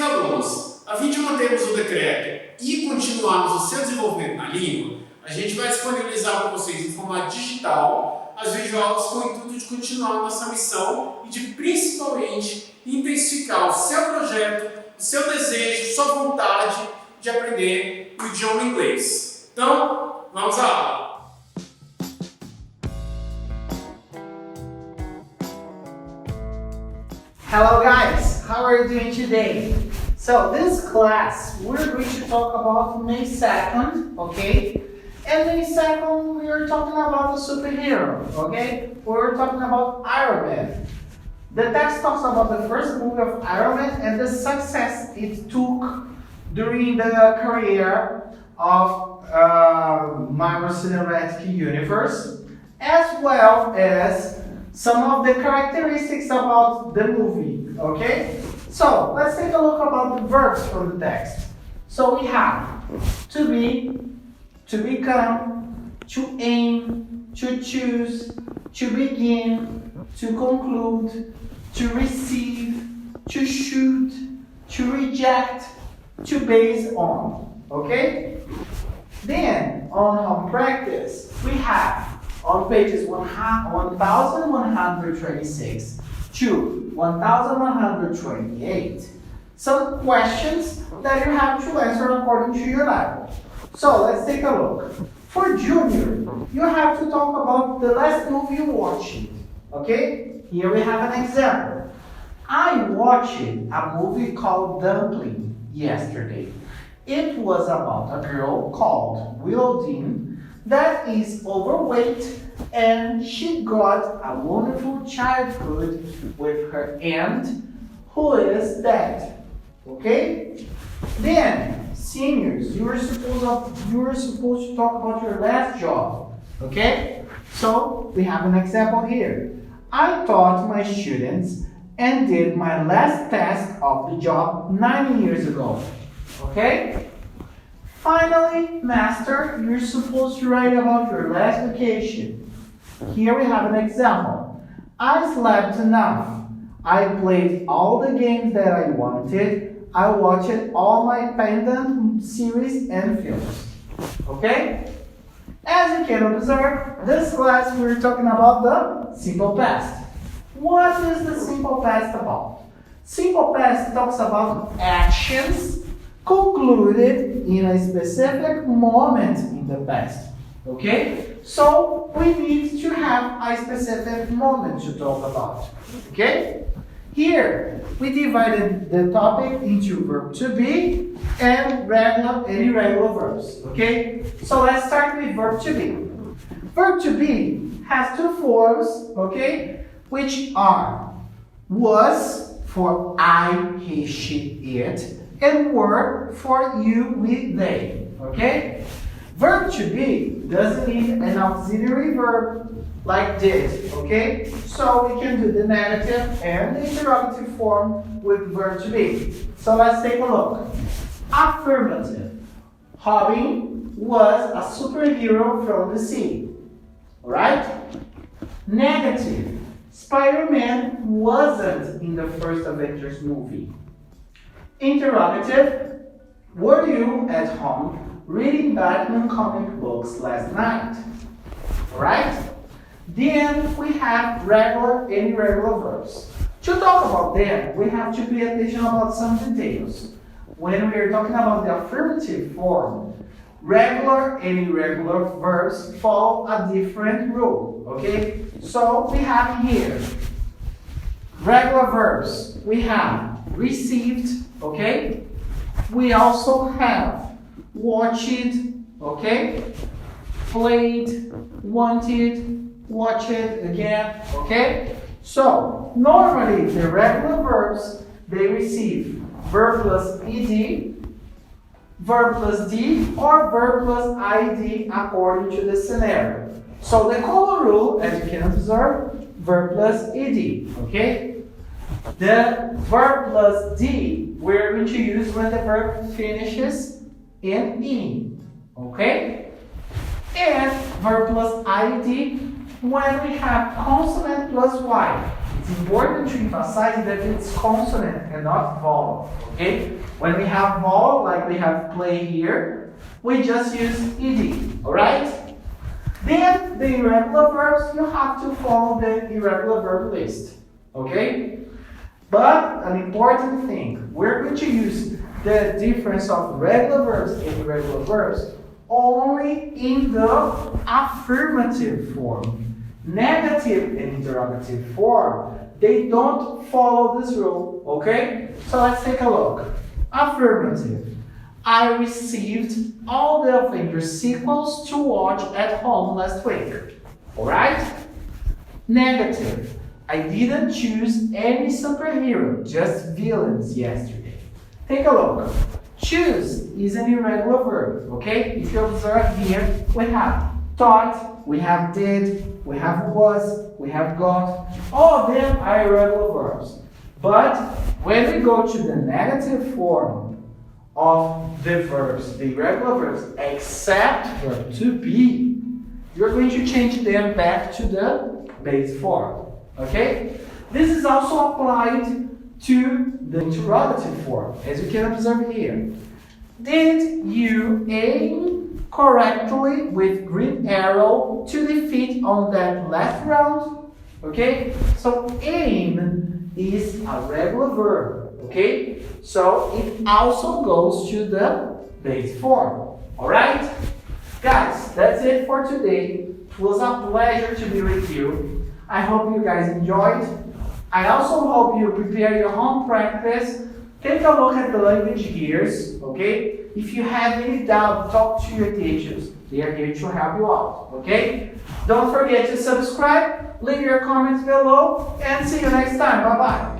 alunos, a fim de mantermos o decreto e continuarmos o seu desenvolvimento na língua, a gente vai disponibilizar para vocês em formato digital as videoaulas com o intuito de continuar nossa missão e de principalmente intensificar o seu projeto, o seu desejo, sua vontade de aprender o idioma inglês. Então, vamos à aula! Hello guys, how are you doing today? So this class we're going to talk about May 2nd, okay? And May 2nd we are talking about a superhero, okay? We're talking about Iron Man. The text talks about the first movie of Iron Man and the success it took during the career of Marvel Cinematic Universe, as well as some of the characteristics about the movie, okay? So, let's take a look about the verbs from the text. So we have to be, to become, to aim, to choose, to begin, to conclude, to receive, to shoot, to reject, to base on, okay? Then, on home practice, we have on pages 1126 to 1128, some questions that you have to answer according to your level. So let's take a look. For junior, you have to talk about the last movie you watched. Okay? Here we have an example. I watched a movie called Dumpling yesterday. It was about a girl called Willow Dean that is overweight, and she got a wonderful childhood with her aunt who is dead. Okay? Then, seniors, you are supposed to talk about your last job. Okay? So, we have an example here. I taught my students and did my last task of the job 9 years ago. Okay? Finally, master, you're supposed to write about your last vacation. Here we have an example. I slept enough. I played all the games that I wanted. I watched all my pendant series and films. Okay? As you can observe, this class we're talking about the simple past. What is the simple past about? Simple past talks about actions concluded in a specific moment in the past. Okay? So we need to have a specific moment to talk about. Okay? Here, we divided the topic into verb to be and irregular verbs. Okay? So let's start with verb to be. Verb to be has two forms, okay? Which are was for I, he, she, it, and were for you, we, they. Okay? Verb to be doesn't need an auxiliary verb like did. Okay? So we can do the negative and the interrogative form with verb to be. So let's take a look. Affirmative. Robin was a superhero from the sea. Alright? Negative. Spider-Man wasn't in the first Avengers movie. Interrogative. Were you at home reading Batman comic books last night? Alright? Then we have regular and irregular verbs. To talk about them, we have to pay attention about some details. When we are talking about the affirmative form, regular and irregular verbs follow a different rule. Okay? So we have here regular verbs. We have received, okay? We also have watched, okay? Played, wanted, watched again, okay? So normally the regular verbs, they receive verb plus ed, verb plus d, or verb plus id according to the scenario. So the common rule, as you can observe, verb plus ed, okay? The verb plus d we're going to use when the verb finishes in e, okay? And verb plus id when we have consonant plus y. It's important to emphasize that it's consonant and not vowel, okay? When we have vowel, like we have play here, we just use ed, alright? Then the irregular verbs, you have to follow the irregular verb list, okay? But an important thing, we're going to use the difference of regular verbs and irregular verbs only in the affirmative form. Negative and interrogative form, they don't follow this rule, okay? So let's take a look. Affirmative. I received all the Avengers sequels to watch at home last week. Alright? Negative. I didn't choose any superhero, just villains yesterday. Take a look. Choose is an irregular verb, okay? If you observe here, we have thought, we have did, we have was, we have got. All of them are irregular verbs. But when we go to the negative form of the verbs, the irregular verbs, except verb to be, you're going to change them back to the base form. Okay? This is also applied to the interrogative form, as you can observe here. Did you aim correctly with green arrow to defeat on that last round? Okay? So aim is a regular verb. Okay? So it also goes to the base form. Alright? Guys, that's it for today. It was a pleasure to be with you. I hope you guys enjoyed. I also hope you prepare your home practice. Take a look at the language gears, okay? If you have any doubt, talk to your teachers. They are here to help you out, okay? Don't forget to subscribe, leave your comments below, and see you next time. Bye-bye.